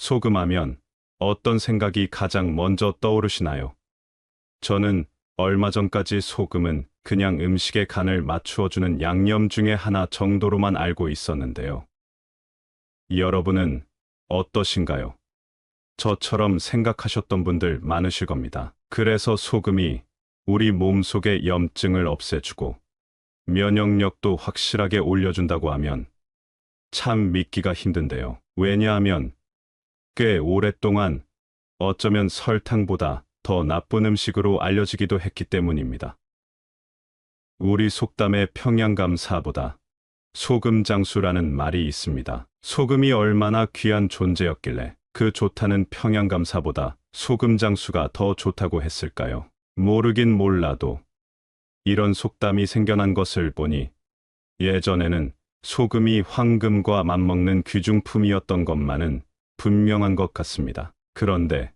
소금하면 어떤 생각이 가장 먼저 떠오르시나요? 저는 얼마 전까지 소금은 그냥 음식의 간을 맞추어주는 양념 중에 하나 정도로만 알고 있었는데요. 여러분은 어떠신가요? 저처럼 생각하셨던 분들 많으실 겁니다. 그래서 소금이 우리 몸속의 염증을 없애주고 면역력도 확실하게 올려준다고 하면 참 믿기가 힘든데요. 왜냐하면 꽤 오랫동안 어쩌면 설탕보다 더 나쁜 음식으로 알려지기도 했기 때문입니다. 우리 속담에 평양감사보다 소금장수라는 말이 있습니다. 소금이 얼마나 귀한 존재였길래 그 좋다는 평양감사보다 소금장수가 더 좋다고 했을까요? 모르긴 몰라도 이런 속담이 생겨난 것을 보니 예전에는 소금이 황금과 맞먹는 귀중품이었던 것만은 분명한 것 같습니다. 그런데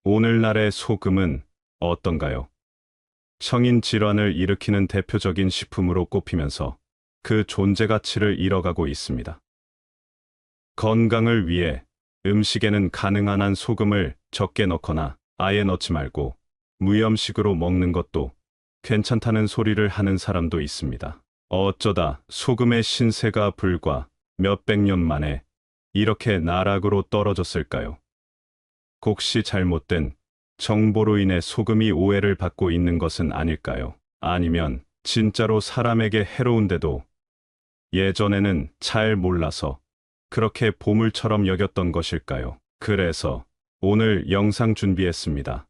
오늘날의 소금은 어떤가요? 성인 질환을 일으키는 대표적인 식품으로 꼽히면서 그 존재 가치를 잃어가고 있습니다. 건강을 위해 음식에는 가능한 한 소금을 적게 넣거나 아예 넣지 말고 무염식으로 먹는 것도 괜찮다는 소리를 하는 사람도 있습니다. 어쩌다 소금의 신세가 불과 몇백 년 만에 이렇게 나락으로 떨어졌을까요? 혹시 잘못된 정보로 인해 소금이 오해를 받고 있는 것은 아닐까요? 아니면 진짜로 사람에게 해로운데도 예전에는 잘 몰라서 그렇게 보물처럼 여겼던 것일까요? 그래서 오늘 영상 준비했습니다.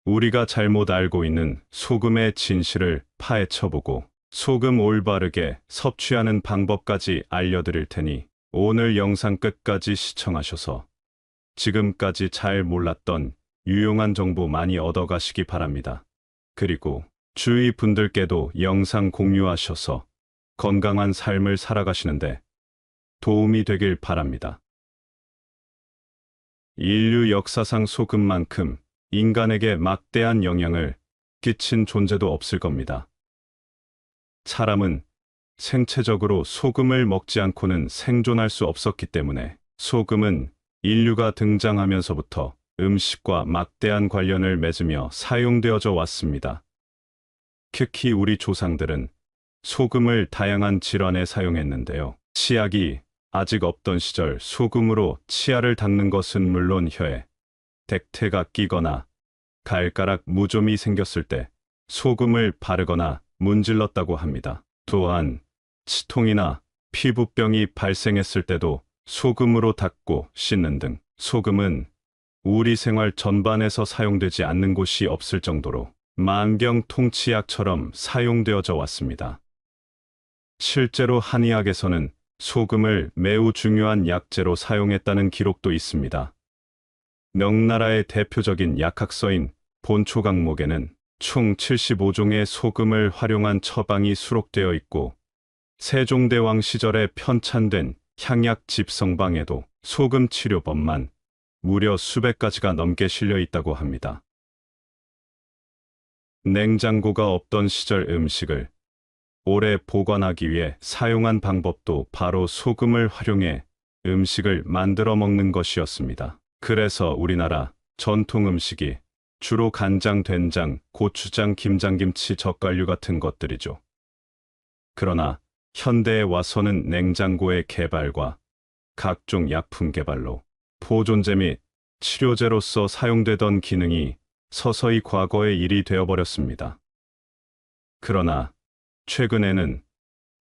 우리가 잘못 알고 있는 소금의 진실을 파헤쳐보고 소금 올바르게 섭취하는 방법까지 알려드릴 테니 오늘 영상 끝까지 시청하셔서 지금까지 잘 몰랐던 유용한 정보 많이 얻어가시기 바랍니다. 그리고 주위 분들께도 영상 공유하셔서 건강한 삶을 살아가시는데 도움이 되길 바랍니다. 인류 역사상 소금만큼 인간에게 막대한 영향을 끼친 존재도 없을 겁니다. 사람은 생체적으로 소금을 먹지 않고는 생존할 수 없었기 때문에 소금은 인류가 등장하면서부터 음식과 막대한 관련을 맺으며 사용되어져 왔습니다. 특히 우리 조상들은 소금을 다양한 질환에 사용했는데요. 치약이 아직 없던 시절 소금으로 치아를 닦는 것은 물론 혀에 백태가 끼거나 갈가락 무좀이 생겼을 때 소금을 바르거나 문질렀다고 합니다. 또한 치통이나 피부병이 발생했을 때도 소금으로 닦고 씻는 등 소금은 우리 생활 전반에서 사용되지 않는 곳이 없을 정도로 만병통치약처럼 사용되어져 왔습니다. 실제로 한의학에서는 소금을 매우 중요한 약재로 사용했다는 기록도 있습니다. 명나라의 대표적인 약학서인 본초강목에는 총 75종의 소금을 활용한 처방이 수록되어 있고 세종대왕 시절에 편찬된 향약 집성방에도 소금 치료법만 무려 수백 가지가 넘게 실려 있다고 합니다. 냉장고가 없던 시절 음식을 오래 보관하기 위해 사용한 방법도 바로 소금을 활용해 음식을 만들어 먹는 것이었습니다. 그래서 우리나라 전통 음식이 주로 간장, 된장, 고추장, 김장김치, 젓갈류 같은 것들이죠. 그러나 현대에 와서는 냉장고의 개발과 각종 약품 개발로 보존제 및 치료제로서 사용되던 기능이 서서히 과거의 일이 되어버렸습니다. 그러나 최근에는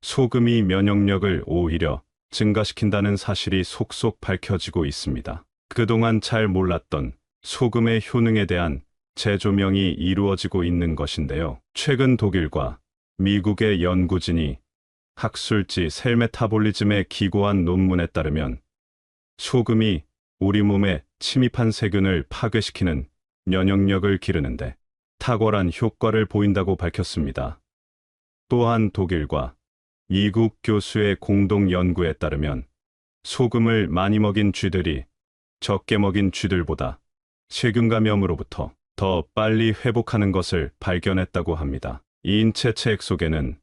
소금이 면역력을 오히려 증가시킨다는 사실이 속속 밝혀지고 있습니다. 그동안 잘 몰랐던 소금의 효능에 대한 재조명이 이루어지고 있는 것인데요. 최근 독일과 미국의 연구진이 학술지 셀 메타볼리즘에 기고한 논문에 따르면 소금이 우리 몸에 침입한 세균을 파괴시키는 면역력을 기르는데 탁월한 효과를 보인다고 밝혔습니다. 또한 독일과 미국 교수의 공동 연구에 따르면 소금을 많이 먹인 쥐들이 적게 먹인 쥐들보다 세균 감염으로부터 더 빨리 회복하는 것을 발견했다고 합니다. 인체 체액 속에는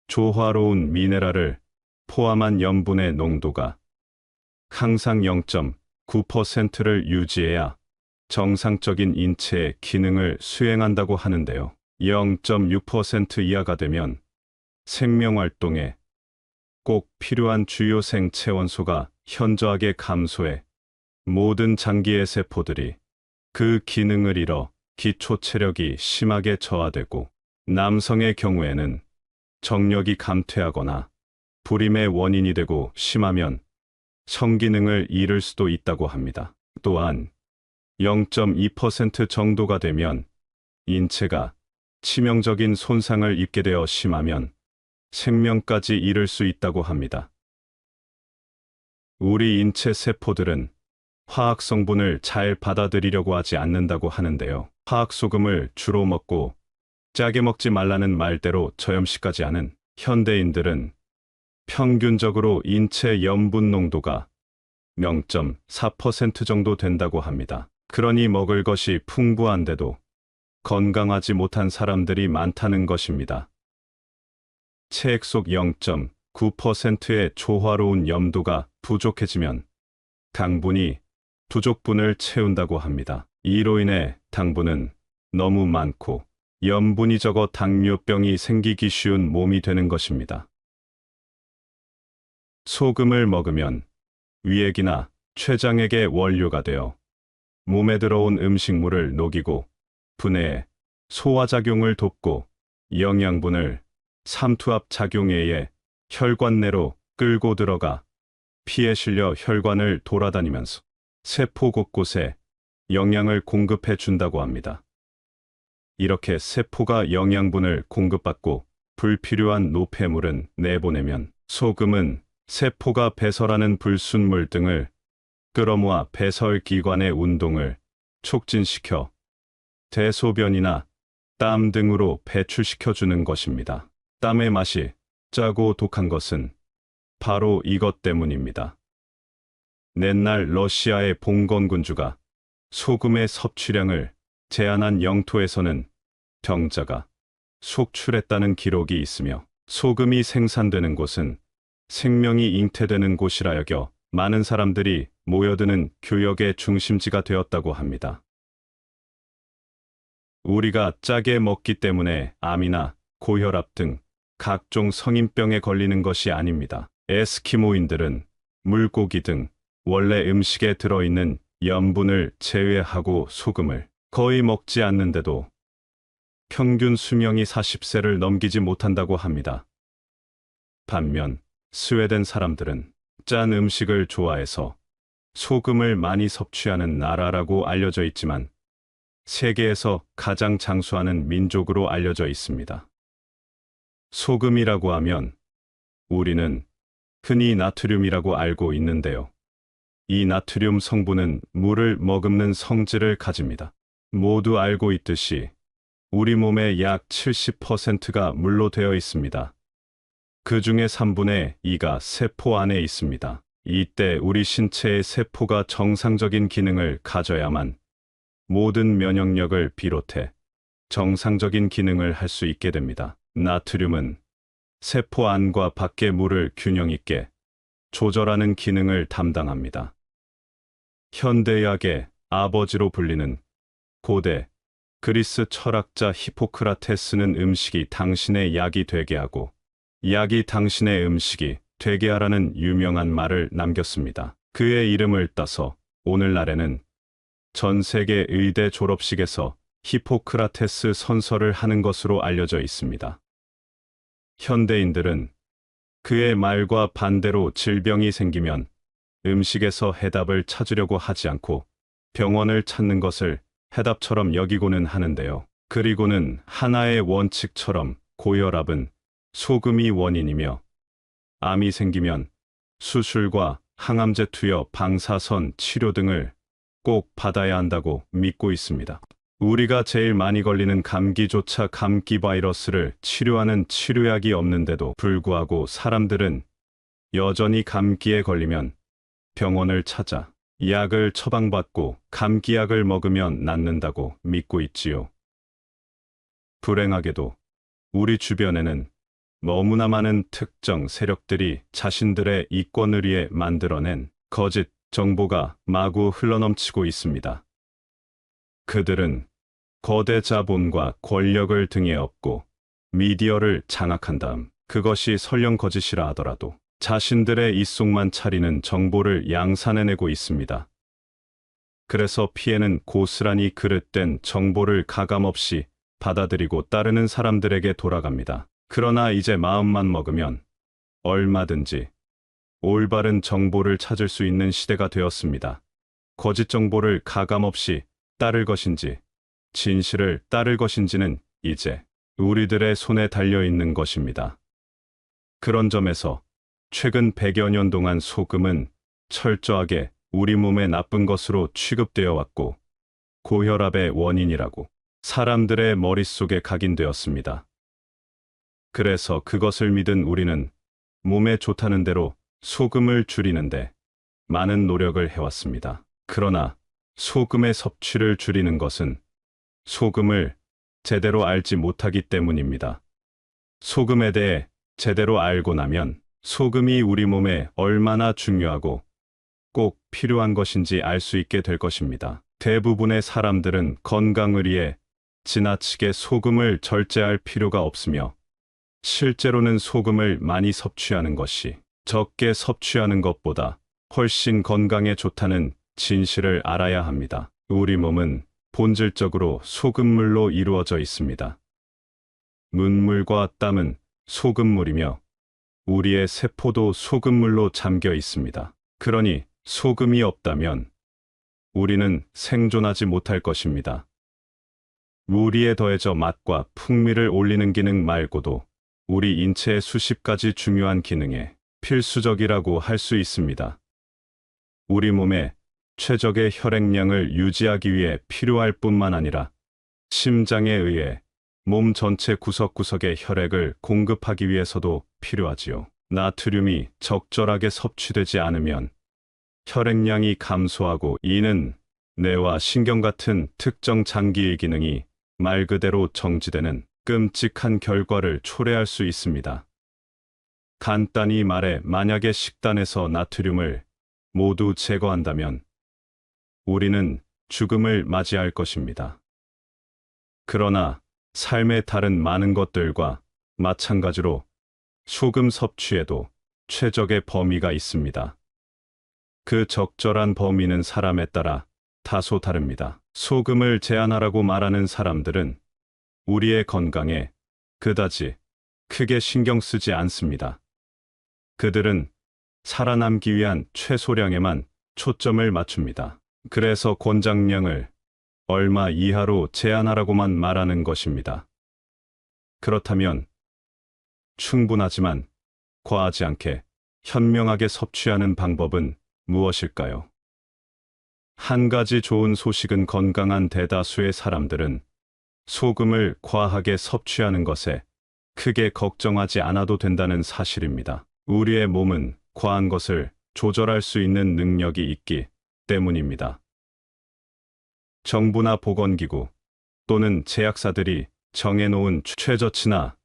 조화로운 미네랄을 포함한 염분의 농도가 항상 0.9 9%를 유지해야 정상적인 인체의 기능을 수행한다고 하는데요. 0.6% 이하가 되면 생명활동에 꼭 필요한 주요 생체 원소가 현저하게 감소해 모든 장기의 세포들이 그 기능을 잃어 기초 체력이 심하게 저하되고, 남성의 경우에는 정력이 감퇴하거나 불임의 원인이 되고, 심하면 성기능을 잃을 수도 있다고 합니다. 또한 0.2% 정도가 되면 인체가 치명적인 손상을 입게 되어 심하면 생명까지 잃을 수 있다고 합니다. 우리 인체 세포들은 화학 성분을 잘 받아들이려고 하지 않는다고 하는데요. 화학 소금을 주로 먹고 짜게 먹지 말라는 말대로 저염식까지 하는 현대인들은 평균적으로 인체 염분 농도가 0.4% 정도 된다고 합니다. 그러니 먹을 것이 풍부한데도 건강하지 못한 사람들이 많다는 것입니다. 체액 속 0.9%의 조화로운 염도가 부족해지면 당분이 부족분을 채운다고 합니다. 이로 인해 당분은 너무 많고 염분이 적어 당뇨병이 생기기 쉬운 몸이 되는 것입니다. 소금을 먹으면 위액이나 췌장액의 원료가 되어 몸에 들어온 음식물을 녹이고 분해해 소화작용을 돕고, 영양분을 삼투압 작용에 의해 혈관 내로 끌고 들어가 피에 실려 혈관을 돌아다니면서 세포 곳곳에 영양을 공급해 준다고 합니다. 이렇게 세포가 영양분을 공급받고 불필요한 노폐물은 내보내면 소금은 세포가 배설하는 불순물 등을 끌어모아 배설기관의 운동을 촉진시켜 대소변이나 땀 등으로 배출시켜 주는 것입니다. 땀의 맛이 짜고 독한 것은 바로 이것 때문입니다. 옛날 러시아의 봉건 군주가 소금의 섭취량을 제한한 영토에서는 병자가 속출했다는 기록이 있으며, 소금이 생산되는 곳은 생명이 잉태되는 곳이라 여겨 많은 사람들이 모여드는 교역의 중심지가 되었다고 합니다. 우리가 짜게 먹기 때문에 암이나 고혈압 등 각종 성인병에 걸리는 것이 아닙니다. 에스키모인들은 물고기 등 원래 음식에 들어있는 염분을 제외하고 소금을 거의 먹지 않는데도 평균 수명이 40세를 넘기지 못한다고 합니다. 반면 스웨덴 사람들은 짠 음식을 좋아해서 소금을 많이 섭취하는 나라라고 알려져 있지만 세계에서 가장 장수하는 민족으로 알려져 있습니다. 소금이라고 하면 우리는 흔히 나트륨이라고 알고 있는데요. 이 나트륨 성분은 물을 머금는 성질을 가집니다. 모두 알고 있듯이 우리 몸의 약 70%가 물로 되어 있습니다. 그 중에 3분의 2가 세포 안에 있습니다. 이때 우리 신체의 세포가 정상적인 기능을 가져야만 모든 면역력을 비롯해 정상적인 기능을 할 수 있게 됩니다. 나트륨은 세포 안과 밖의 물을 균형 있게 조절하는 기능을 담당합니다. 현대의학의 아버지로 불리는 고대 그리스 철학자 히포크라테스는 음식이 당신의 약이 되게 하고 약이 당신의 음식이 되게 하라는 유명한 말을 남겼습니다. 그의 이름을 따서 오늘날에는 전 세계 의대 졸업식에서 히포크라테스 선서를 하는 것으로 알려져 있습니다. 현대인들은 그의 말과 반대로 질병이 생기면 음식에서 해답을 찾으려고 하지 않고 병원을 찾는 것을 해답처럼 여기고는 하는데요. 그리고는 하나의 원칙처럼 고혈압은 소금이 원인이며, 암이 생기면 수술과 항암제 투여, 방사선 치료 등을 꼭 받아야 한다고 믿고 있습니다. 우리가 제일 많이 걸리는 감기조차 감기 바이러스를 치료하는 치료약이 없는데도 불구하고 사람들은 여전히 감기에 걸리면 병원을 찾아 약을 처방받고 감기약을 먹으면 낫는다고 믿고 있지요. 불행하게도 우리 주변에는 너무나 많은 특정 세력들이 자신들의 이권을 위해 만들어낸 거짓 정보가 마구 흘러넘치고 있습니다. 그들은 거대 자본과 권력을 등에 업고 미디어를 장악한 다음 그것이 설령 거짓이라 하더라도 자신들의 입속만 차리는 정보를 양산해내고 있습니다. 그래서 피해는 고스란히 그릇된 정보를 가감없이 받아들이고 따르는 사람들에게 돌아갑니다. 그러나 이제 마음만 먹으면 얼마든지 올바른 정보를 찾을 수 있는 시대가 되었습니다. 거짓 정보를 가감없이 따를 것인지 진실을 따를 것인지는 이제 우리들의 손에 달려 있는 것입니다. 그런 점에서 최근 100여 년 동안 소금은 철저하게 우리 몸에 나쁜 것으로 취급되어 왔고 고혈압의 원인이라고 사람들의 머릿속에 각인되었습니다. 그래서 그것을 믿은 우리는 몸에 좋다는 대로 소금을 줄이는데 많은 노력을 해왔습니다. 그러나 소금의 섭취를 줄이는 것은 소금을 제대로 알지 못하기 때문입니다. 소금에 대해 제대로 알고 나면 소금이 우리 몸에 얼마나 중요하고 꼭 필요한 것인지 알 수 있게 될 것입니다. 대부분의 사람들은 건강을 위해 지나치게 소금을 절제할 필요가 없으며 실제로는 소금을 많이 섭취하는 것이 적게 섭취하는 것보다 훨씬 건강에 좋다는 진실을 알아야 합니다. 우리 몸은 본질적으로 소금물로 이루어져 있습니다. 눈물과 땀은 소금물이며 우리의 세포도 소금물로 잠겨 있습니다. 그러니 소금이 없다면 우리는 생존하지 못할 것입니다. 우리에 더해져 맛과 풍미를 올리는 기능 말고도 우리 인체의 수십 가지 중요한 기능에 필수적이라고 할 수 있습니다. 우리 몸에 최적의 혈액량을 유지하기 위해 필요할 뿐만 아니라 심장에 의해 몸 전체 구석구석에 혈액을 공급하기 위해서도 필요하지요. 나트륨이 적절하게 섭취되지 않으면 혈액량이 감소하고 이는 뇌와 신경 같은 특정 장기의 기능이 말 그대로 정지되는 끔찍한 결과를 초래할 수 있습니다. 간단히 말해 만약에 식단에서 나트륨을 모두 제거한다면 우리는 죽음을 맞이할 것입니다. 그러나 삶의 다른 많은 것들과 마찬가지로 소금 섭취에도 최적의 범위가 있습니다. 그 적절한 범위는 사람에 따라 다소 다릅니다. 소금을 제한하라고 말하는 사람들은 우리의 건강에 그다지 크게 신경 쓰지 않습니다. 그들은 살아남기 위한 최소량에만 초점을 맞춥니다. 그래서 권장량을 얼마 이하로 제한하라고만 말하는 것입니다. 그렇다면 충분하지만 과하지 않게 현명하게 섭취하는 방법은 무엇일까요? 한 가지 좋은 소식은 건강한 대다수의 사람들은 소금을 과하게 섭취하는 것에 크게 걱정하지 않아도 된다는 사실입니다. 우리의 몸은 과한 것을 조절할 수 있는 능력이 있기 때문입니다. 정부나 보건기구 또는 제약사들이 정해놓은 최저치나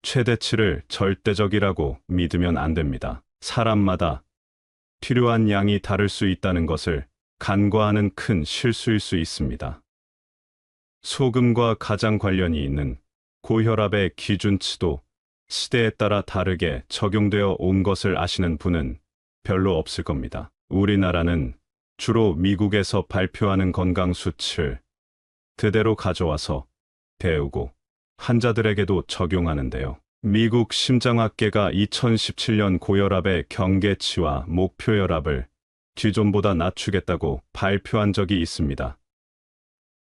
최대치를 절대적이라고 믿으면 안 됩니다. 사람마다 필요한 양이 다를 수 있다는 것을 간과하는 큰 실수일 수 있습니다. 소금과 가장 관련이 있는 고혈압의 기준치도 시대에 따라 다르게 적용되어 온 것을 아시는 분은 별로 없을 겁니다. 우리나라는 주로 미국에서 발표하는 건강 수치를 그대로 가져와서 배우고 환자들에게도 적용하는데요. 미국 심장학회가 2017년 고혈압의 경계치와 목표혈압을 기존보다 낮추겠다고 발표한 적이 있습니다.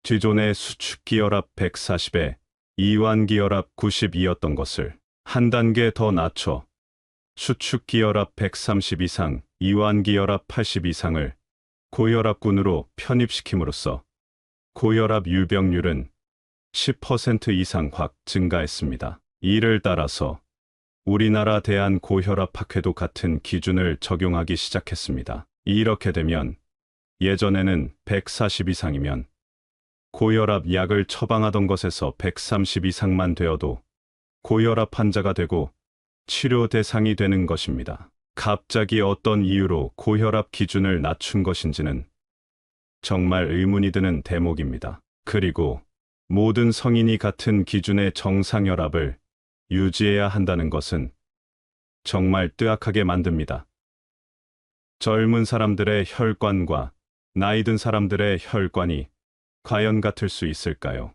기존의 수축기혈압 140에 이완기혈압 92였던 것을 한 단계 더 낮춰 수축기혈압 130 이상, 이완기혈압 80 이상을 고혈압군으로 편입시킴으로써 고혈압 유병률은 10% 이상 확 증가했습니다. 이를 따라서 우리나라 대한고혈압학회도 같은 기준을 적용하기 시작했습니다. 이렇게 되면 예전에는 140 이상이면 고혈압 약을 처방하던 것에서 130 이상만 되어도 고혈압 환자가 되고 치료 대상이 되는 것입니다. 갑자기 어떤 이유로 고혈압 기준을 낮춘 것인지는 정말 의문이 드는 대목입니다. 그리고 모든 성인이 같은 기준의 정상혈압을 유지해야 한다는 것은 정말 뜨악하게 만듭니다. 젊은 사람들의 혈관과 나이 든 사람들의 혈관이 과연 같을 수 있을까요?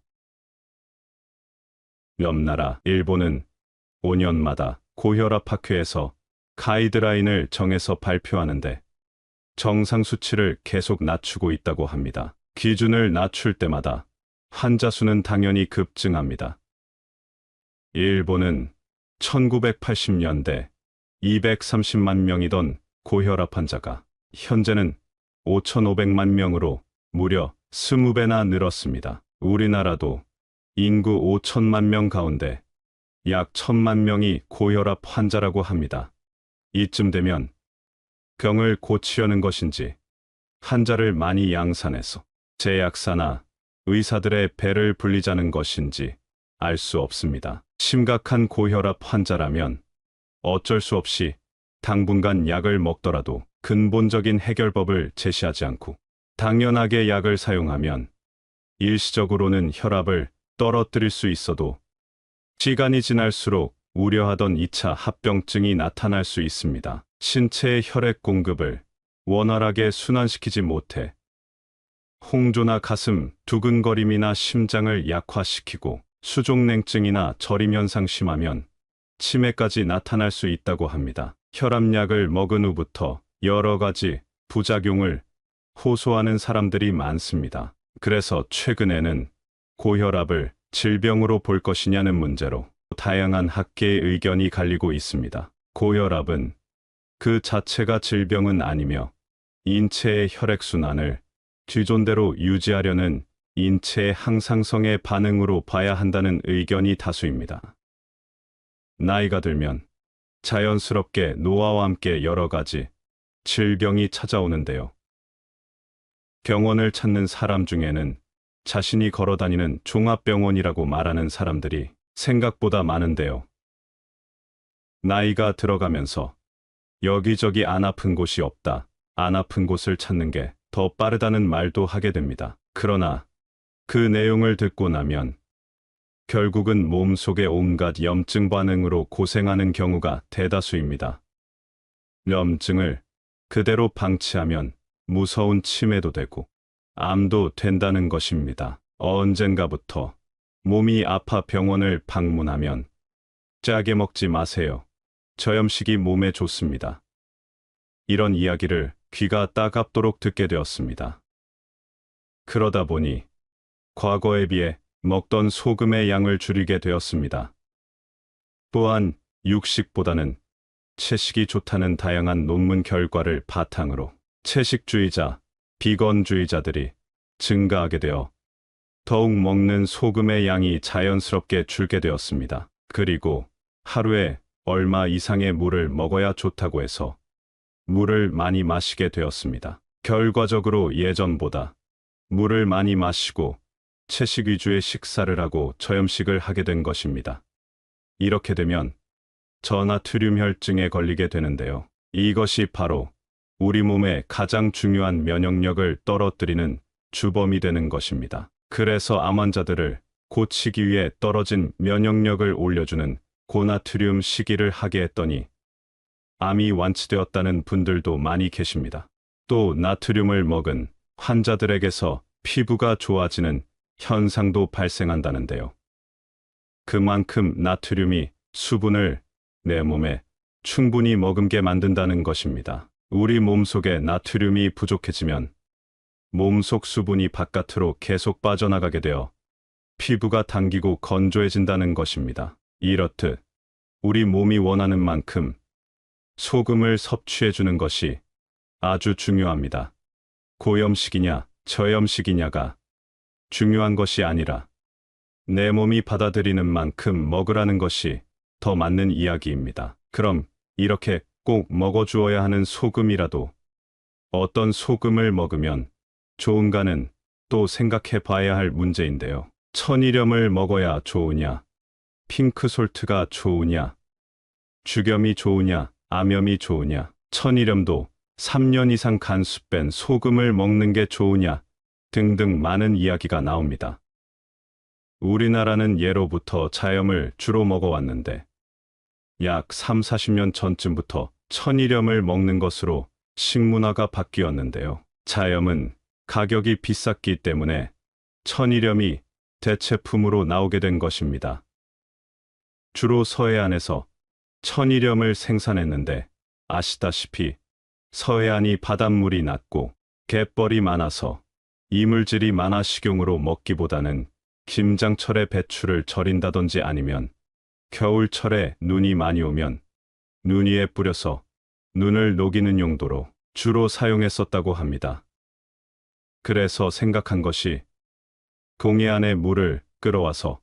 옆 나라 일본은 5년마다 고혈압 학회에서 가이드라인을 정해서 발표하는데 정상 수치를 계속 낮추고 있다고 합니다. 기준을 낮출 때마다 환자 수는 당연히 급증합니다. 일본은 1980년대 230만 명이던 고혈압 환자가 현재는 5,500만 명으로 무려 20배나 늘었습니다. 우리나라도 인구 5천만 명 가운데 약 1,000만 명이 고혈압 환자라고 합니다. 이쯤 되면 병을 고치려는 것인지 환자를 많이 양산해서 제약사나 의사들의 배를 불리자는 것인지 알 수 없습니다. 심각한 고혈압 환자라면 어쩔 수 없이 당분간 약을 먹더라도 근본적인 해결법을 제시하지 않고 당연하게 약을 사용하면 일시적으로는 혈압을 떨어뜨릴 수 있어도 시간이 지날수록 우려하던 2차 합병증이 나타날 수 있습니다. 신체의 혈액 공급을 원활하게 순환시키지 못해 홍조나 가슴, 두근거림이나 심장을 약화시키고 수족냉증이나 저림 현상 심하면 치매까지 나타날 수 있다고 합니다. 혈압약을 먹은 후부터 여러 가지 부작용을 호소하는 사람들이 많습니다. 그래서 최근에는 고혈압을 질병으로 볼 것이냐는 문제로 다양한 학계의 의견이 갈리고 있습니다. 고혈압은 그 자체가 질병은 아니며 인체의 혈액순환을 기존대로 유지하려는 인체의 항상성의 반응으로 봐야 한다는 의견이 다수입니다. 나이가 들면 자연스럽게 노화와 함께 여러 가지 질병이 찾아오는데요. 병원을 찾는 사람 중에는 자신이 걸어다니는 종합병원이라고 말하는 사람들이 생각보다 많은데요. 나이가 들어가면서 여기저기 안 아픈 곳이 없다, 안 아픈 곳을 찾는 게 더 빠르다는 말도 하게 됩니다. 그러나 그 내용을 듣고 나면 결국은 몸속의 온갖 염증 반응으로 고생하는 경우가 대다수입니다. 염증을 그대로 방치하면 무서운 치매도 되고 암도 된다는 것입니다. 언젠가부터 몸이 아파 병원을 방문하면 짜게 먹지 마세요. 저염식이 몸에 좋습니다. 이런 이야기를 귀가 따갑도록 듣게 되었습니다. 그러다 보니 과거에 비해 먹던 소금의 양을 줄이게 되었습니다. 또한 육식보다는 채식이 좋다는 다양한 논문 결과를 바탕으로 채식주의자, 비건주의자들이 증가하게 되어 더욱 먹는 소금의 양이 자연스럽게 줄게 되었습니다. 그리고 하루에 얼마 이상의 물을 먹어야 좋다고 해서 물을 많이 마시게 되었습니다. 결과적으로 예전보다 물을 많이 마시고 채식 위주의 식사를 하고 저염식을 하게 된 것입니다. 이렇게 되면 저나트륨 혈증에 걸리게 되는데요. 이것이 바로 우리 몸의 가장 중요한 면역력을 떨어뜨리는 주범이 되는 것입니다. 그래서 암 환자들을 고치기 위해 떨어진 면역력을 올려주는 고나트륨 식이를 하게 했더니 암이 완치되었다는 분들도 많이 계십니다. 또 나트륨을 먹은 환자들에게서 피부가 좋아지는 현상도 발생한다는데요. 그만큼 나트륨이 수분을 내 몸에 충분히 머금게 만든다는 것입니다. 우리 몸속에 나트륨이 부족해지면 몸속 수분이 바깥으로 계속 빠져나가게 되어 피부가 당기고 건조해진다는 것입니다. 이렇듯 우리 몸이 원하는 만큼 소금을 섭취해주는 것이 아주 중요합니다. 고염식이냐 저염식이냐가 중요한 것이 아니라 내 몸이 받아들이는 만큼 먹으라는 것이 더 맞는 이야기입니다. 그럼 이렇게 꼭 먹어주어야 하는 소금이라도 어떤 소금을 먹으면 좋은가는 또 생각해 봐야 할 문제인데요. 천일염을 먹어야 좋으냐, 핑크솔트가 좋으냐, 죽염이 좋으냐, 암염이 좋으냐, 천일염도 3년 이상 간수 뺀 소금을 먹는 게 좋으냐 등등 많은 이야기가 나옵니다. 우리나라는 예로부터 자염을 주로 먹어왔는데 약 3, 40년 전쯤부터 천일염을 먹는 것으로 식문화가 바뀌었는데요. 자염은 가격이 비쌌기 때문에 천일염이 대체품으로 나오게 된 것입니다. 주로 서해안에서 천일염을 생산했는데 아시다시피 서해안이 바닷물이 낮고 갯벌이 많아서 이물질이 많아 식용으로 먹기보다는 김장철에 배추를 절인다든지 아니면 겨울철에 눈이 많이 오면 눈 위에 뿌려서 눈을 녹이는 용도로 주로 사용했었다고 합니다. 그래서 생각한 것이 공해 안에 물을 끌어와서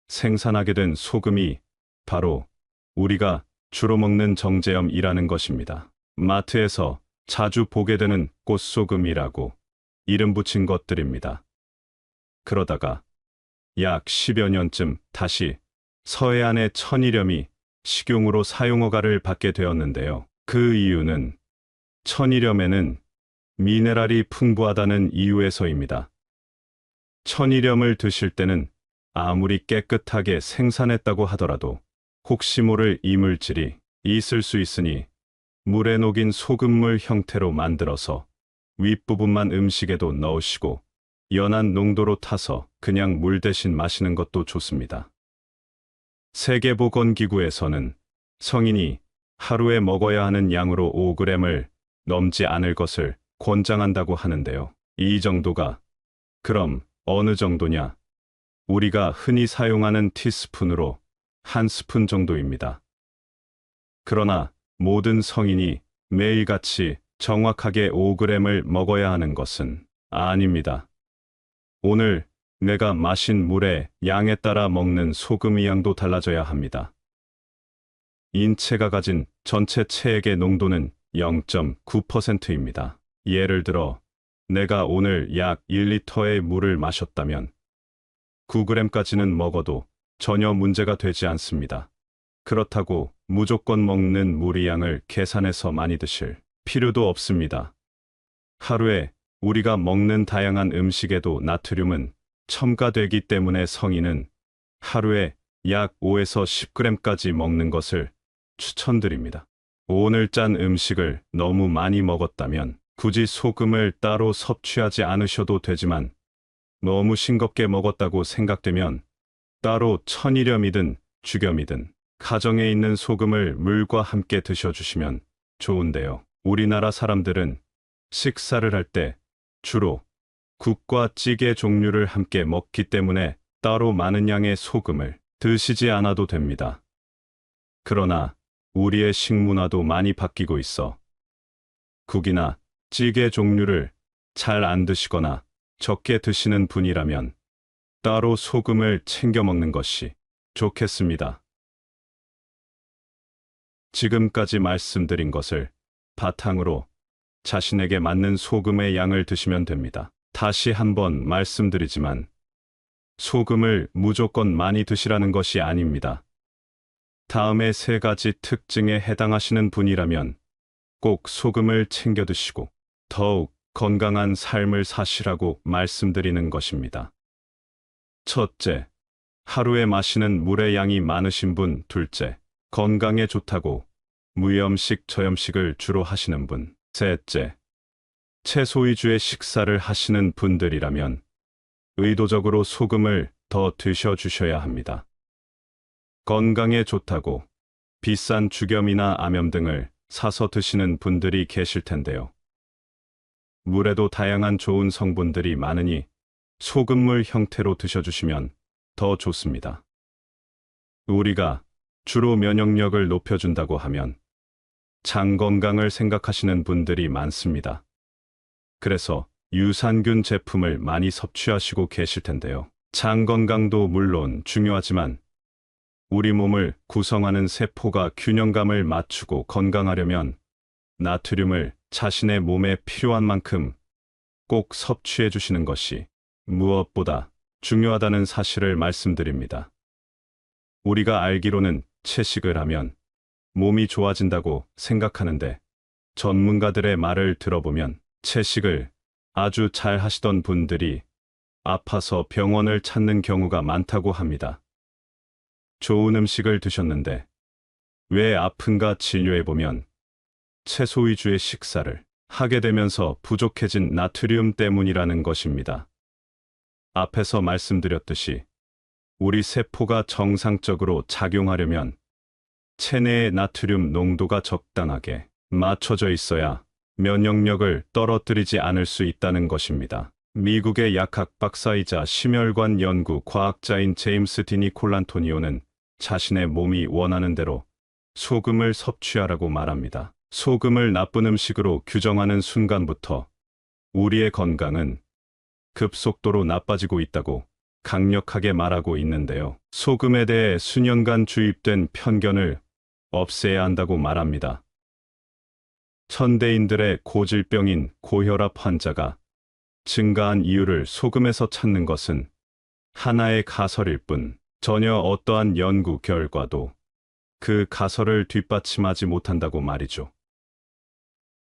생산하게 된 소금이 바로 우리가 주로 먹는 정제염이라는 것입니다. 마트에서 자주 보게 되는 꽃소금이라고 이름 붙인 것들입니다. 그러다가 약 10여 년쯤 다시 서해안의 천일염이 식용으로 사용허가를 받게 되었는데요. 그 이유는 천일염에는 미네랄이 풍부하다는 이유에서입니다. 천일염을 드실 때는 아무리 깨끗하게 생산했다고 하더라도 혹시 모를 이물질이 있을 수 있으니 물에 녹인 소금물 형태로 만들어서 윗부분만 음식에도 넣으시고 연한 농도로 타서 그냥 물 대신 마시는 것도 좋습니다. 세계보건기구에서는 성인이 하루에 먹어야 하는 양으로 5g을 넘지 않을 것을 권장한다고 하는데요. 이 정도가 그럼 어느 정도냐? 우리가 흔히 사용하는 티스푼으로 한 스푼 정도입니다. 그러나 모든 성인이 매일같이 정확하게 5g을 먹어야 하는 것은 아닙니다. 오늘 내가 마신 물의 양에 따라 먹는 소금의 양도 달라져야 합니다. 인체가 가진 전체 체액의 농도는 0.9%입니다. 예를 들어 내가 오늘 약 1리터의 물을 마셨다면 9g까지는 먹어도 전혀 문제가 되지 않습니다. 그렇다고 무조건 먹는 물의 양을 계산해서 많이 드실 필요도 없습니다. 하루에 우리가 먹는 다양한 음식에도 나트륨은 첨가되기 때문에 성인은 하루에 약 5에서 10g까지 먹는 것을 추천드립니다. 오늘 짠 음식을 너무 많이 먹었다면 굳이 소금을 따로 섭취하지 않으셔도 되지만 너무 싱겁게 먹었다고 생각되면 따로 천일염이든 죽염이든 가정에 있는 소금을 물과 함께 드셔주시면 좋은데요. 우리나라 사람들은 식사를 할 때 주로 국과 찌개 종류를 함께 먹기 때문에 따로 많은 양의 소금을 드시지 않아도 됩니다. 그러나 우리의 식문화도 많이 바뀌고 있어 국이나 찌개 종류를 잘 안 드시거나 적게 드시는 분이라면 따로 소금을 챙겨 먹는 것이 좋겠습니다. 지금까지 말씀드린 것을 바탕으로 자신에게 맞는 소금의 양을 드시면 됩니다. 다시 한번 말씀드리지만 소금을 무조건 많이 드시라는 것이 아닙니다. 다음의 세 가지 특징에 해당하시는 분이라면 꼭 소금을 챙겨 드시고 더욱 건강한 삶을 사시라고 말씀드리는 것입니다. 첫째, 하루에 마시는 물의 양이 많으신 분. 둘째, 건강에 좋다고 무염식, 저염식을 주로 하시는 분. 셋째, 채소 위주의 식사를 하시는 분들이라면 의도적으로 소금을 더 드셔주셔야 합니다. 건강에 좋다고 비싼 죽염이나 암염 등을 사서 드시는 분들이 계실 텐데요. 물에도 다양한 좋은 성분들이 많으니 소금물 형태로 드셔주시면 더 좋습니다. 우리가 주로 면역력을 높여준다고 하면 장 건강을 생각하시는 분들이 많습니다. 그래서 유산균 제품을 많이 섭취하시고 계실 텐데요. 장 건강도 물론 중요하지만 우리 몸을 구성하는 세포가 균형감을 맞추고 건강하려면 나트륨을 자신의 몸에 필요한 만큼 꼭 섭취해 주시는 것이 무엇보다 중요하다는 사실을 말씀드립니다. 우리가 알기로는 채식을 하면 몸이 좋아진다고 생각하는데 전문가들의 말을 들어보면 채식을 아주 잘 하시던 분들이 아파서 병원을 찾는 경우가 많다고 합니다. 좋은 음식을 드셨는데 왜 아픈가 진료해보면 채소 위주의 식사를 하게 되면서 부족해진 나트륨 때문이라는 것입니다. 앞에서 말씀드렸듯이 우리 세포가 정상적으로 작용하려면 체내의 나트륨 농도가 적당하게 맞춰져 있어야 면역력을 떨어뜨리지 않을 수 있다는 것입니다. 미국의 약학 박사이자 심혈관 연구 과학자인 제임스 디니콜란토니오는 자신의 몸이 원하는 대로 소금을 섭취하라고 말합니다. 소금을 나쁜 음식으로 규정하는 순간부터 우리의 건강은 급속도로 나빠지고 있다고 강력하게 말하고 있는데요. 소금에 대해 수년간 주입된 편견을 없애야 한다고 말합니다. 현대인들의 고질병인 고혈압 환자가 증가한 이유를 소금에서 찾는 것은 하나의 가설일 뿐 전혀 어떠한 연구 결과도 그 가설을 뒷받침하지 못한다고 말이죠.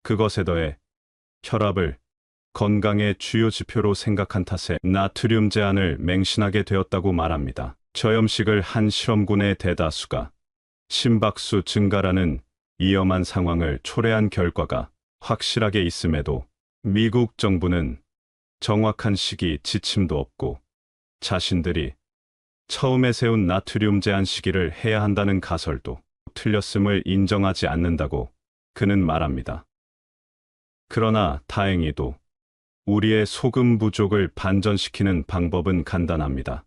그것에 더해 혈압을 건강의 주요 지표로 생각한 탓에 나트륨 제한을 맹신하게 되었다고 말합니다. 저염식을 한 실험군의 대다수가 심박수 증가라는 위험한 상황을 초래한 결과가 확실하게 있음에도 미국 정부는 정확한 시기 지침도 없고 자신들이 처음에 세운 나트륨 제한 시기를 해야 한다는 가설도 틀렸음을 인정하지 않는다고 그는 말합니다. 그러나 다행히도 우리의 소금 부족을 반전시키는 방법은 간단합니다.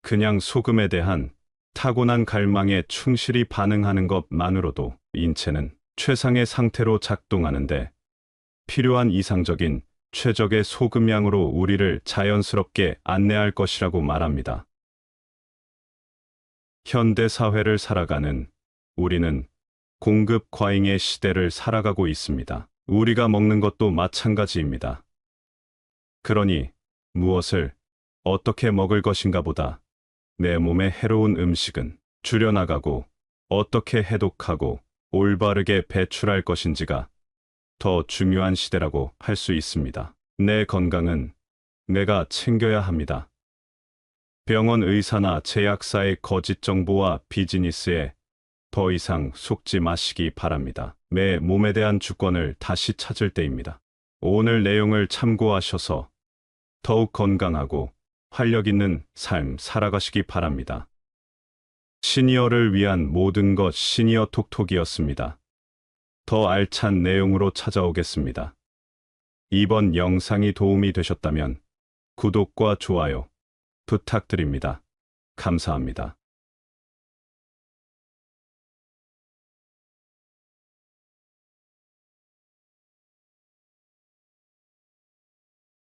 그냥 소금에 대한 타고난 갈망에 충실히 반응하는 것만으로도 인체는 최상의 상태로 작동하는데 필요한 이상적인 최적의 소금량으로 우리를 자연스럽게 안내할 것이라고 말합니다. 현대 사회를 살아가는 우리는 공급 과잉의 시대를 살아가고 있습니다. 우리가 먹는 것도 마찬가지입니다. 그러니 무엇을 어떻게 먹을 것인가 보다 내 몸에 해로운 음식은 줄여나가고 어떻게 해독하고 올바르게 배출할 것인지가 더 중요한 시대라고 할 수 있습니다. 내 건강은 내가 챙겨야 합니다. 병원 의사나 제약사의 거짓 정보와 비즈니스에 더 이상 속지 마시기 바랍니다. 내 몸에 대한 주권을 다시 찾을 때입니다. 오늘 내용을 참고하셔서 더욱 건강하고 활력 있는 삶 살아가시기 바랍니다. 시니어를 위한 모든 것 시니어 톡톡이었습니다. 더 알찬 내용으로 찾아오겠습니다. 이번 영상이 도움이 되셨다면 구독과 좋아요 부탁드립니다. 감사합니다.